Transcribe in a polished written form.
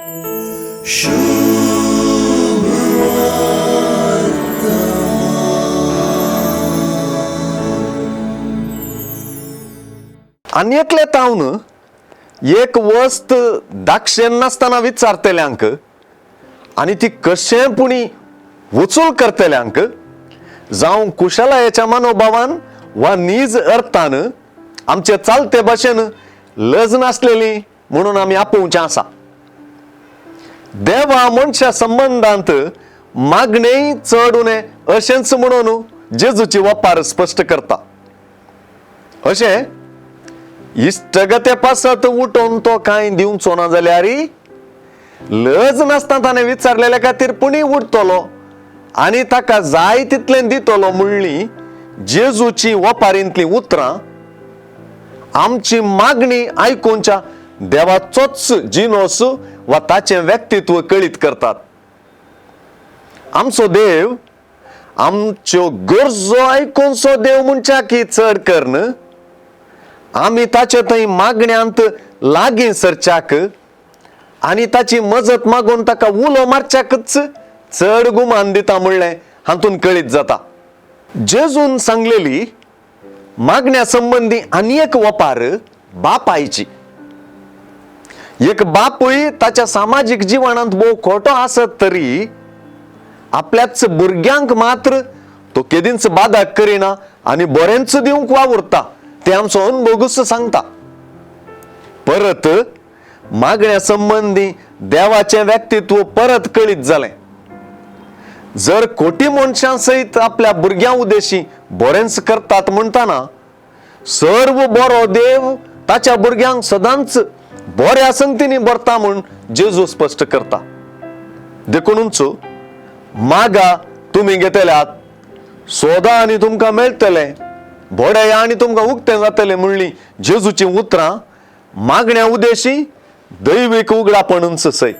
आणि एकले तावन एक वस्त दाक्षेन नासतना विचारतल्यांक आणि ती कशें पुणी वचूल करतल्यांक जावं कुशलायेच्या मनोभावान वा नीज अर्थान आमचे चालते भाशेन लज नासलेली म्हणून आमी आपोवचें आसा. देवा मनशा संबंधांत मागणेय चड उणे अशेंच म्हणून जेजूची वपार स्पश्ट करता. अशें इश्टगते पासत उठोवन तो कांय दिवचो ना जाल्यार लज नासता ताणें विचारलेल्या खातीर पुणी उठतलो आनी ताका जाय तितलें दितलो म्हणली जेजूची वपारींतलीं उतरां आमची मागणी आयकुनच्या देवाचोच जिनोस वा ताचें व्यक्तित्व कळीत करतात. आमचो देव आमच्यो गरजो आयकुनचो देव म्हणच्या की चड करन आमी ताचे थंय मागण्यांत लागीं सरच्याक आनी ताची मजत मागून ताका उलो मारच्याकच चड गुमान दिता म्हणलें हातून कळीत जाता. जेजून सांगलेली मागण्या संबंधी आनी एक वपार बापायची. एक बापूय ताच्या सामाजिक जिवनांत भोव खोटो आसत तरी आपल्याच भुरग्यांक मात्र तो केदींच बादाक करिना आनी बरेंच दिवंक वावुरता ते आमचो अनुभवूच सांगता. परत मागण्या संबंधी देवाचे व्यक्तित्व परत कळीत जालें. जर कोटी मनशां सयत आपल्या भुरग्यां उदेशी बरेंच करतात म्हणटाना सर्व बरो देव ताच्या भुरग्यांक सदांच बऱ्या संगतींनी भरता म्हूण जेजू स्पश्ट करता. देखूनच मागा तुमी घेतल्यात, सोदा आनी तुमकां मेळटलें, भोडया आनी तुमकां उक्तें जातलें म्हणली जेजूची उतरां मागण्या उदेशी दैवीक उगडापणूच सय.